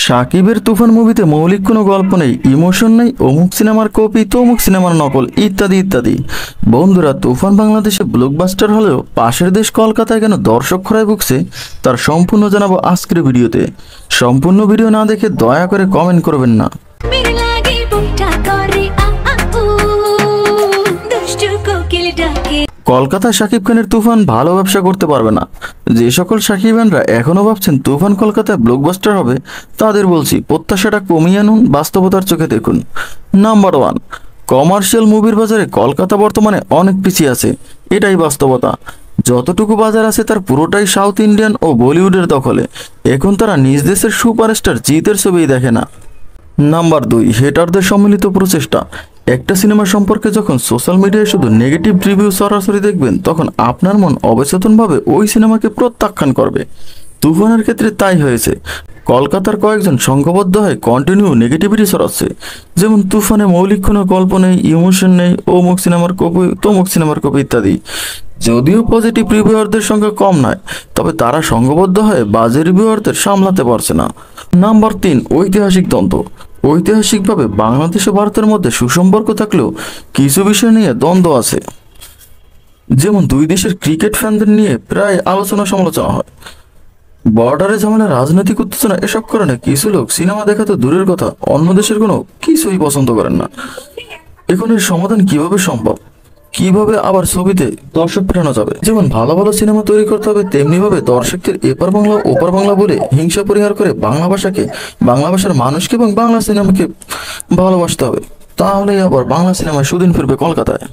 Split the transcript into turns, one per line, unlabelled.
সাকিবের তুফান মুভিতে মৌলিক কোনো গল্প নেই, ইমোশন নেই, অমুক সিনেমার কপি তমুক সিনেমার নকল ইত্যাদি ইত্যাদি। বন্ধুরা, তুফান বাংলাদেশে ব্লকবাস্টার হলেও পাশের দেশ কলকাতায় কেন দর্শক খরায় ভুগছে তার সম্পূর্ণ জানাবো আজকের ভিডিওতে। সম্পূর্ণ ভিডিও না দেখে দয়া করে কমেন্ট করবেন না। কলকাতায় শাকিব খানের তুফান ভালো ব্যবসা করতে পারবে না। যে সকল সাকিবানরা এখনো ভাবছেন তুফান কলকাতায় ব্লকবাস্টার হবে তাদের বলছি, প্রত্যাশাটা কমিয়ে আনুন, বাস্তবতার চোখে দেখুন। নাম্বার 1, কমার্শিয়াল মুভির বাজারে কলকাতা বর্তমানে অনেক পিছিয়ে আছে, এটাই বাস্তবতা। যতটুকু বাজার আছে তার পুরোটাই সাউথ ইন্ডিয়ান ও বলিউডের দখলে। এখন তারা নিজ দেশের সুপারস্টার জিতের ছবিই দেখে না। নাম্বার 2, হেটারদের সম্মিলিত প্রচেষ্টা। একটা সিনেমা সম্পর্কে যখন সোশ্যাল মিডিয়ায় শুধু নেগেটিভ রিভিউ সরাসরি দেখবেন তখন আপনার মন অবচেতনভাবে ওই সিনেমাকে প্রত্যাখ্যান করবে। তুফানের ক্ষেত্রে তাই হয়েছে। কলকাতার কয়েকজন সংঘবদ্ধ হয়ে কন্টিনিউ নেগেটিভিটি ছড়াচ্ছে, যেমন তুফানে মৌলিক কোনো গল্প নেই, ইমোশন নেই, অমুক সিনেমার কপি তমুক সিনেমার কপি ইত্যাদি। যদিও পজিটিভ রিভিউয়ারদের সংখ্যা কম নয়, তবে তারা সংঘবদ্ধ হয়ে বাজে রিভিউয়ারদের সামলাতে পারছে না। নাম্বার 3, ঐতিহাসিক দ্বন্দ্ব। ঐতিহাসিকভাবে বাংলাদেশ ও ভারতের মধ্যে সুসম্পর্ক থাকলেও কিছু বিষয় নিয়ে দ্বন্দ্ব আছে, যেমন দুই দেশের ক্রিকেট ফ্যানদের নিয়ে প্রায় আলোচনা সমালোচনা হয়। বর্ডারে ঝামেলা, রাজনৈতিক উত্তেজনা, এসব কারণে কিছু লোক সিনেমা দেখা তো দূরের কথা অন্য দেশের কোনো কিছুই পছন্দ করেন না। এখন এর সমাধান কিভাবে সম্ভব? কিভাবে আবার ছবিতে দর্শক ফেরানো যাবে? যেমন ভালো ভালো সিনেমা তৈরি করতে হবে, তেমনি ভাবে দর্শকদের এপার বাংলা ওপার বাংলা বলে হিংসা পরিহার করে বাংলা ভাষাকে, বাংলা ভাষার মানুষকে এবং বাংলা সিনেমাকে ভালোবাসতে হবে। তাহলেই আবার বাংলা সিনেমা সুদিন ফিরবে কলকাতায়।